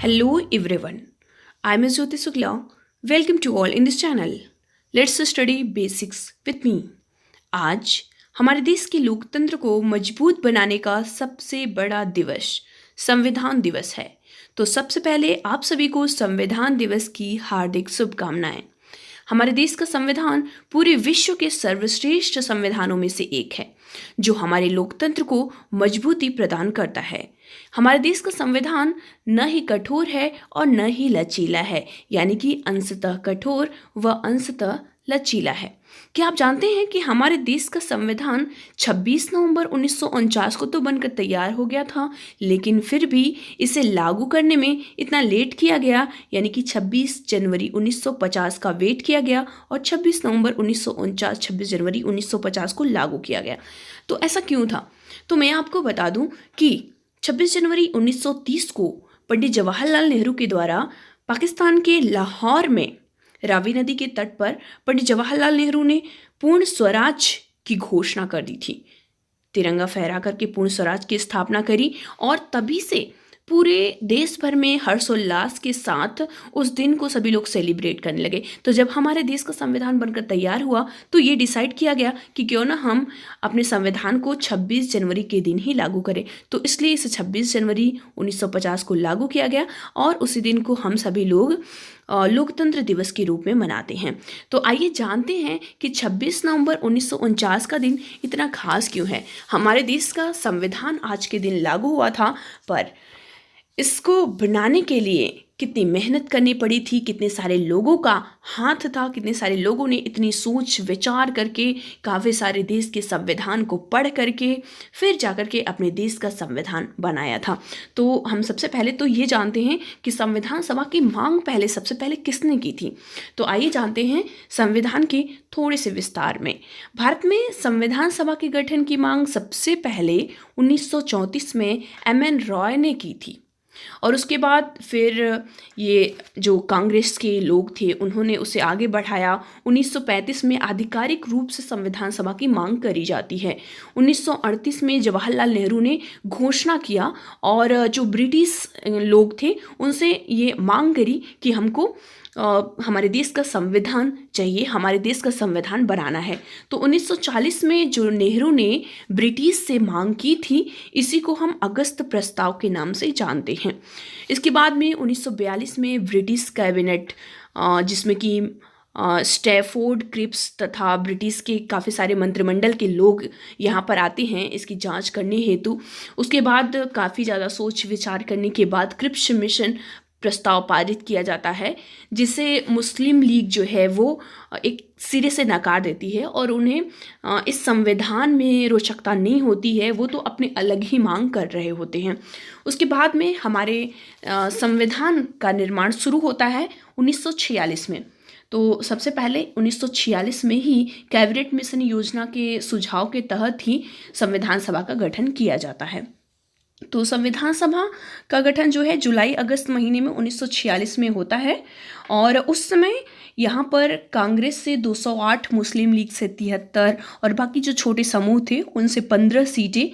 Hello everyone. I'm Jyoti Sukla. Welcome to all in this channel. Let's study basics with me. आज हमारे देश के लोकतंत्र को मजबूत बनाने का सबसे बड़ा दिवस संविधान दिवस है। तो सबसे पहले आप सभी को संविधान दिवस की हार्दिक शुभकामनाएं। हमारे देश का संविधान पूरे विश्व के सर्वश्रेष्ठ संविधानों में से एक है जो हमारे लोकतंत्र को मजबूती प्रदान करता है। हमारे देश का संविधान न ही कठोर है और न ही लचीला है, यानी कि अंशतः कठोर व अंशतः लचीला है। क्या आप जानते हैं कि हमारे देश का संविधान 26 नवंबर 1949 को तो बनकर तैयार हो गया था, लेकिन फिर भी इसे लागू करने में इतना लेट किया गया, यानी कि 26 जनवरी 1950 का वेट किया गया और 26 नवंबर 1949 26 जनवरी 1950 को लागू किया गया। तो ऐसा क्यों था? तो मैं आपको बता दूं कि 26 जनवरी 1930 को पंडित जवाहरलाल नेहरू के द्वारा पाकिस्तान के लाहौर में रावी नदी के तट पर पंडित जवाहरलाल नेहरू ने पूर्ण स्वराज की घोषणा कर दी थी। तिरंगा फहरा करके पूर्ण स्वराज की स्थापना करी और तभी से पूरे देश भर में हर्षोल्लास के साथ उस दिन को सभी लोग सेलिब्रेट करने लगे। तो जब हमारे देश का संविधान बनकर तैयार हुआ तो ये डिसाइड किया गया कि क्यों ना हम अपने संविधान को 26 जनवरी के दिन ही लागू करें। तो इसलिए इसे 26 जनवरी 1950 को लागू किया गया और उसी दिन को हम सभी लोग लोकतंत्र दिवस के रूप में मनाते हैं। तो आइए जानते हैं कि 26 नवंबर 1949 का दिन इतना खास क्यों है। हमारे देश का संविधान आज के दिन लागू हुआ था, पर इसको बनाने के लिए कितनी मेहनत करनी पड़ी थी, कितने सारे लोगों का हाथ था, कितने सारे लोगों ने इतनी सोच विचार करके काफ़ी सारे देश के संविधान को पढ़ करके फिर जाकर के अपने देश का संविधान बनाया था। तो हम सबसे पहले तो ये जानते हैं कि संविधान सभा की मांग सबसे पहले किसने की थी। तो आइए जानते हैं संविधान के थोड़े से विस्तार में। भारत में संविधान सभा के गठन की मांग सबसे पहले 1934 में एम.एन. रॉय ने की थी और उसके बाद फिर ये जो कांग्रेस के लोग थे उन्होंने उसे आगे बढ़ाया। 1935 में आधिकारिक रूप से संविधान सभा की मांग करी जाती है। 1938 में जवाहरलाल नेहरू ने घोषणा किया और जो ब्रिटिश लोग थे उनसे ये मांग करी कि हमको हमारे देश का संविधान चाहिए, हमारे देश का संविधान बनाना है। तो 1940 में जो नेहरू ने ब्रिटिश से मांग की थी, इसी को हम अगस्त प्रस्ताव के नाम से जानते हैं। इसके बाद में 1942 में ब्रिटिश कैबिनेट, जिसमें कि स्टैफोर्ड क्रिप्स तथा ब्रिटिश के काफ़ी सारे मंत्रिमंडल के लोग यहाँ पर आते हैं इसकी जांच करने हेतु। उसके बाद काफ़ी ज़्यादा सोच विचार करने के बाद क्रिप्स मिशन प्रस्ताव पारित किया जाता है, जिसे मुस्लिम लीग जो है वो एक सिरे से नकार देती है और उन्हें इस संविधान में रोचकता नहीं होती है, वो तो अपनी अलग ही मांग कर रहे होते हैं। उसके बाद में हमारे संविधान का निर्माण शुरू होता है 1946 में। तो सबसे पहले 1946 में ही कैबिनेट मिशन योजना के सुझाव के तहत ही संविधान सभा का गठन किया जाता है। तो संविधान सभा का गठन जो है जुलाई अगस्त महीने में 1946 में होता है और उस समय यहाँ पर कांग्रेस से 208, मुस्लिम लीग से 73 और बाकी जो छोटे समूह थे उनसे 15 सीटें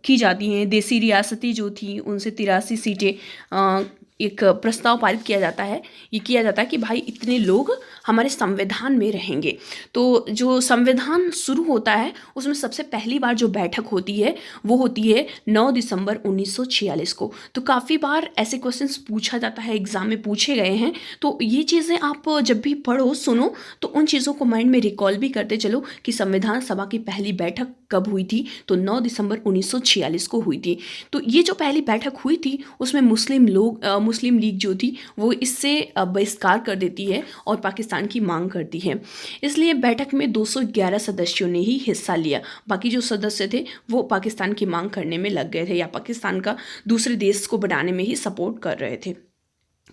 की जाती हैं। देसी रियासतें जो थी उनसे 83 सीटें एक प्रस्ताव पारित किया जाता है। ये किया जाता है कि भाई इतने लोग हमारे संविधान में रहेंगे। तो जो संविधान शुरू होता है उसमें सबसे पहली बार जो बैठक होती है वो होती है 9 दिसंबर 1946 को। तो काफ़ी बार ऐसे क्वेश्चंस पूछा जाता है, एग्जाम में पूछे गए हैं। तो ये चीज़ें आप जब भी पढ़ो सुनो तो उन चीज़ों को माइंड में रिकॉल भी करते चलो कि संविधान सभा की पहली बैठक कब हुई थी। तो 9 दिसंबर 1946 को हुई थी। तो ये जो पहली बैठक हुई थी उसमें मुस्लिम लीग जो थी वो इससे बहिष्कार कर देती है और पाकिस्तान की मांग करती है। इसलिए बैठक में 211 सदस्यों ने ही हिस्सा लिया। बाकी जो सदस्य थे वो पाकिस्तान की मांग करने में लग गए थे या पाकिस्तान का दूसरे देश को बनाने में ही सपोर्ट कर रहे थे।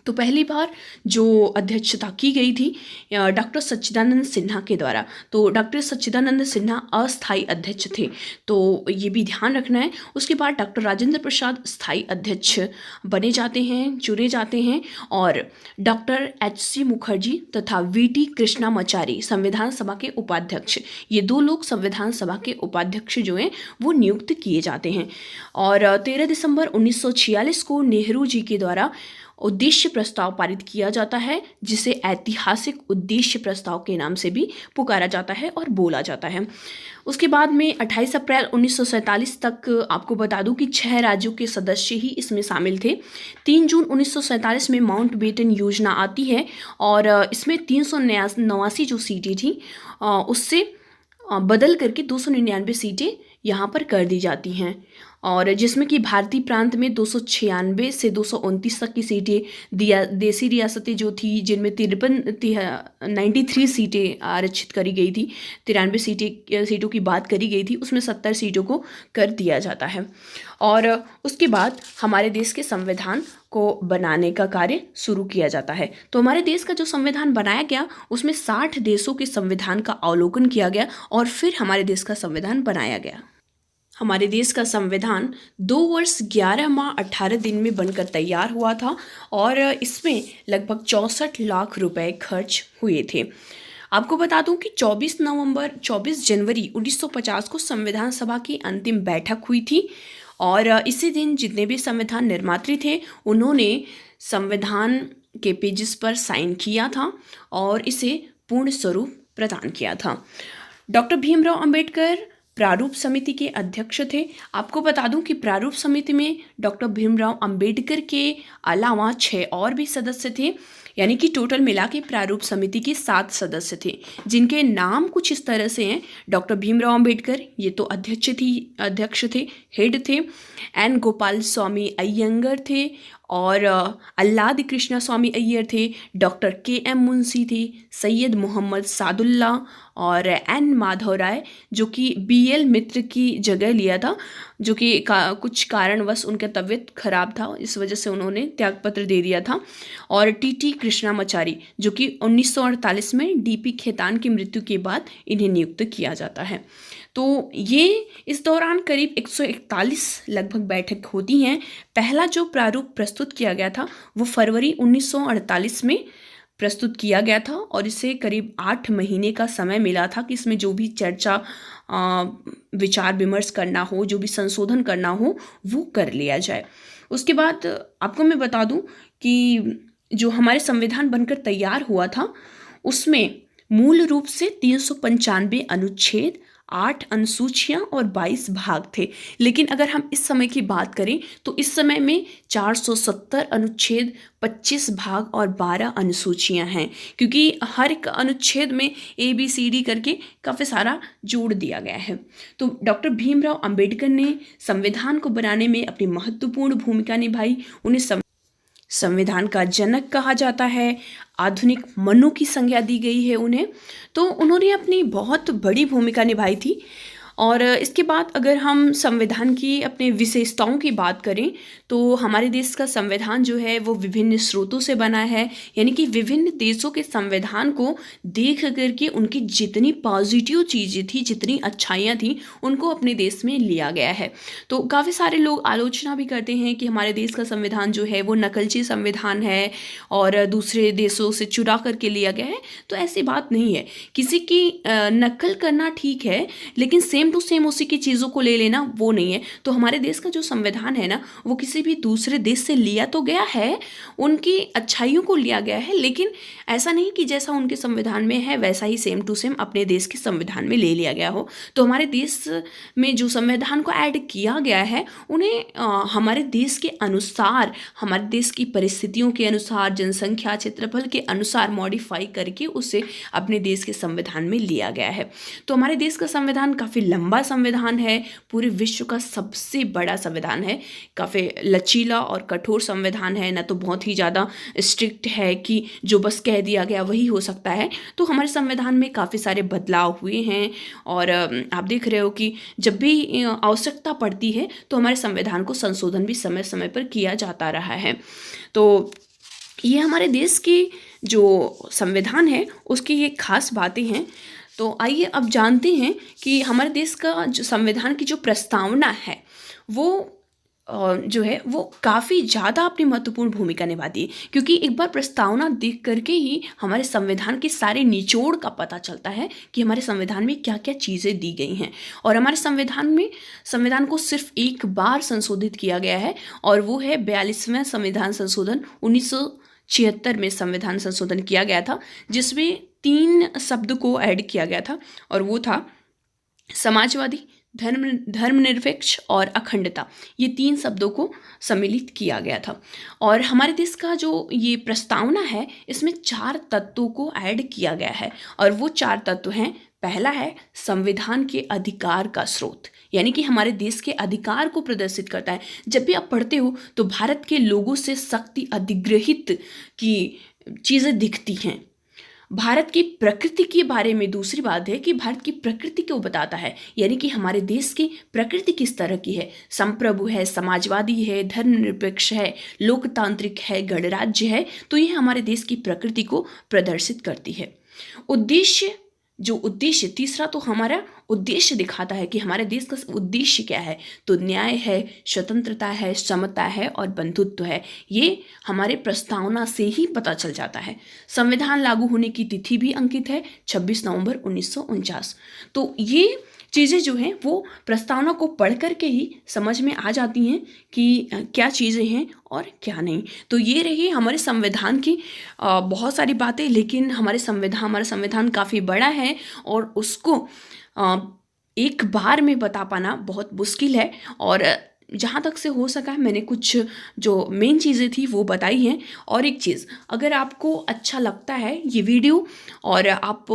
तो पहली बार जो अध्यक्षता की गई थी डॉक्टर सच्चिदानंद सिन्हा के द्वारा। तो डॉक्टर सच्चिदानंद सिन्हा अस्थायी अध्यक्ष थे, तो ये भी ध्यान रखना है। उसके बाद डॉक्टर राजेंद्र प्रसाद स्थायी अध्यक्ष बने जाते हैं, चुने जाते हैं, और डॉक्टर HC मुखर्जी तथा VT कृष्णामाचारी संविधान सभा के उपाध्यक्ष, ये 2 लोग संविधान सभा के उपाध्यक्ष जो हैं वो नियुक्त किए जाते हैं। और 13 दिसंबर 1946 को नेहरू जी के द्वारा उद्देश्य प्रस्ताव पारित किया जाता है, जिसे ऐतिहासिक उद्देश्य प्रस्ताव के नाम से भी पुकारा जाता है और बोला जाता है। उसके बाद में 28 अप्रैल 1947 तक आपको बता दूं कि 6 राज्यों के सदस्य ही इसमें शामिल थे। 3 जून 1947 में माउंट बेटन योजना आती है और इसमें 389 जो सीटें थी उससे बदल करके 299 सीटें यहाँ पर कर दी जाती हैं, और जिसमें कि भारतीय प्रांत में 296 से 229 तक की सीटें, देसी रियासतें जो थी जिनमें 93 सीटें आरक्षित करी गई थी, 93 सीटों की बात करी गई थी, उसमें 70 सीटों को कर दिया जाता है। और उसके बाद हमारे देश के संविधान को बनाने का कार्य शुरू किया जाता है। तो हमारे देश का जो संविधान बनाया गया उसमें 60 देशों के संविधान का अवलोकन किया गया और फिर हमारे देश का संविधान बनाया गया। हमारे देश का संविधान 2 वर्ष 11 माह 18 दिन में बनकर तैयार हुआ था और इसमें लगभग 64 लाख रुपए खर्च हुए थे। आपको बता दूं कि 24 जनवरी 1950 को संविधान सभा की अंतिम बैठक हुई थी और इसी दिन जितने भी संविधान निर्मात्री थे उन्होंने संविधान के पेजेस पर साइन किया था और इसे पूर्ण स्वरूप प्रदान किया था। डॉक्टर भीमराव अंबेडकर प्रारूप समिति के अध्यक्ष थे। आपको बता दूं कि प्रारूप समिति में डॉक्टर भीमराव अंबेडकर के अलावा 6 और भी सदस्य थे, यानी कि टोटल मिला के प्रारूप समिति के 7 सदस्य थे, जिनके नाम कुछ इस तरह से हैं। डॉक्टर भीमराव अंबेडकर, ये तो अध्यक्ष थे, हेड थे। N गोपाल स्वामी अय्यंगर थे और अल्लाद कृष्णा स्वामी अय्यर थे। डॉक्टर KM मुंशी थे, सैयद मोहम्मद सादुल्ला और N माधव राय जो कि BL मित्र की जगह लिया था, जो कि कुछ कारणवश उनका तबीयत खराब था, इस वजह से उन्होंने त्यागपत्र दे दिया था। और TT कृष्णामाचारी जो कि 1948 में DP खेतान की मृत्यु के बाद इन्हें नियुक्त किया जाता है। तो ये इस दौरान करीब 141 लगभग बैठक होती हैं। पहला जो प्रारूप प्रस्तुत किया गया था वो फरवरी 1948 में प्रस्तुत किया गया था और इसे करीब 8 महीने का समय मिला था कि इसमें जो भी चर्चा विचार विमर्श करना हो, जो भी संशोधन करना हो वो कर लिया जाए। उसके बाद आपको मैं बता दूं कि जो हमारे संविधान बनकर तैयार हुआ था उसमें मूल रूप से 395 अनुच्छेद, 8 अनुसूचियां और 22 भाग थे। लेकिन अगर हम इस समय की बात करें तो इस समय में 470 अनुच्छेद, 25 भाग और 12 अनुसूचियां हैं, क्योंकि हर एक अनुच्छेद में ABCD करके काफ़ी सारा जोड़ दिया गया है। तो डॉक्टर भीमराव अंबेडकर ने संविधान को बनाने में अपनी महत्वपूर्ण भूमिका निभाई। उन्हें संविधान का जनक कहा जाता है, आधुनिक मनु की संज्ञा दी गई है उन्हें। तो उन्होंने अपनी बहुत बड़ी भूमिका निभाई थी। और इसके बाद अगर हम संविधान की अपने विशेषताओं की बात करें तो हमारे देश का संविधान जो है वो विभिन्न स्रोतों से बना है, यानी कि विभिन्न देशों के संविधान को देख करके उनकी जितनी पॉजिटिव चीज़ें थी, जितनी अच्छाइयाँ थी, उनको अपने देश में लिया गया है। तो काफ़ी सारे लोग आलोचना भी करते हैं कि हमारे देश का संविधान जो है वो नकलची संविधान है और दूसरे देशों से चुरा करके लिया गया है। तो ऐसी बात नहीं है, किसी की नकल करना ठीक है, लेकिन सेम टू सेम उसी की चीज़ों को ले लेना वो नहीं है। तो हमारे देश का जो संविधान है ना वो किसी भी दूसरे देश से लिया तो गया है, उनकी अच्छाइयों को लिया गया है, लेकिन ऐसा नहीं कि जैसा उनके संविधान में है वैसा ही सेम टू सेम अपने देश के संविधान में ले लिया गया हो। तो हमारे देश में जो संविधान को ऐड किया गया है उन्हें हमारे देश के अनुसार, हमारे देश की परिस्थितियों के अनुसार, जनसंख्या, क्षेत्रफल के अनुसार मॉडिफाई करके उसे अपने देश के संविधान में लिया गया है। तो हमारे देश का संविधान काफ़ी लंबा संविधान है, पूरे विश्व का सबसे बड़ा संविधान है, काफ़ी लचीला और कठोर संविधान है, ना तो बहुत ही ज़्यादा स्ट्रिक्ट है कि जो बस कह दिया गया वही हो सकता है। तो हमारे संविधान में काफ़ी सारे बदलाव हुए हैं और आप देख रहे हो कि जब भी आवश्यकता पड़ती है तो हमारे संविधान को संशोधन भी समय समय पर किया जाता रहा है। तो ये हमारे देश की जो संविधान है उसकी ये खास बातें हैं। तो आइए अब जानते हैं कि हमारे देश का जो संविधान की जो प्रस्तावना है वो जो है वो काफ़ी ज़्यादा अपनी महत्वपूर्ण भूमिका निभाती है, क्योंकि एक बार प्रस्तावना देख करके ही हमारे संविधान के सारे निचोड़ का पता चलता है कि हमारे संविधान में क्या क्या चीज़ें दी गई हैं। और हमारे संविधान को सिर्फ एक बार संशोधित किया गया है, और वो है 42वां संविधान संशोधन 1976 में संविधान संशोधन किया गया था, जिसमें 3 शब्द को ऐड किया गया था, और वो था समाजवादी, धर्मनिरपेक्ष और अखंडता। ये 3 शब्दों को सम्मिलित किया गया था। और हमारे देश का जो ये प्रस्तावना है इसमें 4 तत्वों को ऐड किया गया है, और वो 4 तत्व हैं। पहला है संविधान के अधिकार का स्रोत, यानी कि हमारे देश के अधिकार को प्रदर्शित करता है। जब भी आप पढ़ते हो तो भारत के लोगों से शक्ति अधिग्रहित की चीज़ें दिखती हैं। भारत की प्रकृति के बारे में दूसरी बात है कि भारत की प्रकृति को बताता है, यानी कि हमारे देश की प्रकृति किस तरह की है। संप्रभु है, समाजवादी है, धर्मनिरपेक्ष है, लोकतांत्रिक है, गणराज्य है। तो ये हमारे देश की प्रकृति को प्रदर्शित करती है। उद्देश्य तीसरा तो हमारा उद्देश्य दिखाता है कि हमारे देश का उद्देश्य क्या है। तो न्याय है, स्वतंत्रता है, समता है और बंधुत्व है। ये हमारे प्रस्तावना से ही पता चल जाता है। संविधान लागू होने की तिथि भी अंकित है 26 नवंबर 1949। तो ये चीज़ें जो हैं वो प्रस्तावना को पढ़ करके ही समझ में आ जाती हैं कि क्या चीज़ें हैं और क्या नहीं। तो ये रही हमारे संविधान की बहुत सारी बातें, लेकिन हमारा संविधान काफ़ी बड़ा है और उसको एक बार में बता पाना बहुत मुश्किल है। और जहाँ तक से हो सका है मैंने कुछ जो मेन चीज़ें थी वो बताई हैं। और एक चीज़, अगर आपको अच्छा लगता है ये वीडियो और आप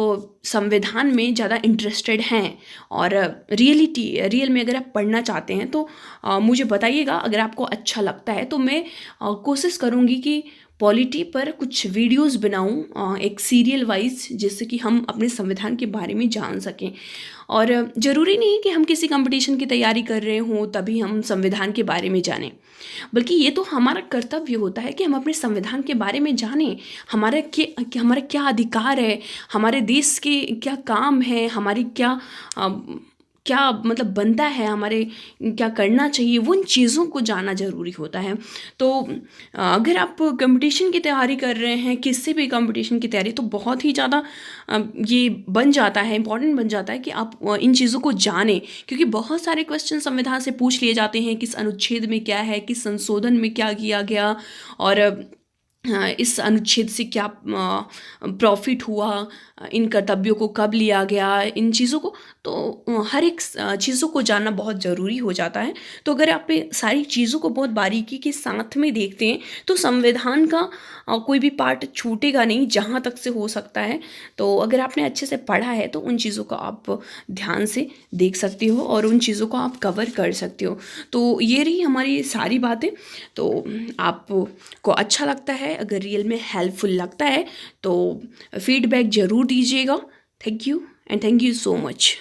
संविधान में ज़्यादा इंटरेस्टेड हैं और रियल में अगर आप पढ़ना चाहते हैं तो मुझे बताइएगा। अगर आपको अच्छा लगता है तो मैं कोशिश करूँगी कि पॉलिटी पर कुछ वीडियोस बनाऊं एक सीरियल वाइज, जिससे कि हम अपने संविधान के बारे में जान सकें। और ज़रूरी नहीं कि हम किसी कंपटीशन की तैयारी कर रहे हों तभी हम संविधान के बारे में जानें, बल्कि ये तो हमारा कर्तव्य होता है कि हम अपने संविधान के बारे में जानें। हमारा क्या अधिकार है, हमारे देश के क्या काम है, हमारी क्या मतलब बनता है, हमारे क्या करना चाहिए, वो उन चीज़ों को जानना ज़रूरी होता है। तो अगर आप कंपटीशन की तैयारी कर रहे हैं, किसी भी कंपटीशन की तैयारी, तो बहुत ही ज़्यादा ये बन जाता है, इम्पॉर्टेंट बन जाता है कि आप इन चीज़ों को जानें, क्योंकि बहुत सारे क्वेश्चन संविधान से पूछ लिए जाते हैं। किस अनुच्छेद में क्या है, किस संशोधन में क्या किया गया, और इस अनुच्छेद से क्या प्रॉफिट हुआ, इन कर्तव्यों को कब लिया गया, इन चीज़ों को तो हर एक चीज़ों को जानना बहुत ज़रूरी हो जाता है। तो अगर आप ये सारी चीज़ों को बहुत बारीकी के साथ में देखते हैं तो संविधान का कोई भी पार्ट छूटेगा नहीं जहाँ तक से हो सकता है। तो अगर आपने अच्छे से पढ़ा है तो उन चीज़ों को आप ध्यान से देख सकते हो और उन चीज़ों को आप कवर कर सकते हो। तो ये रही हमारी सारी बातें। तो आपको अच्छा लगता है, अगर रियल में हेल्पफुल लगता है तो फीडबैक ज़रूर दीजिएगा। Thank you and thank you so much.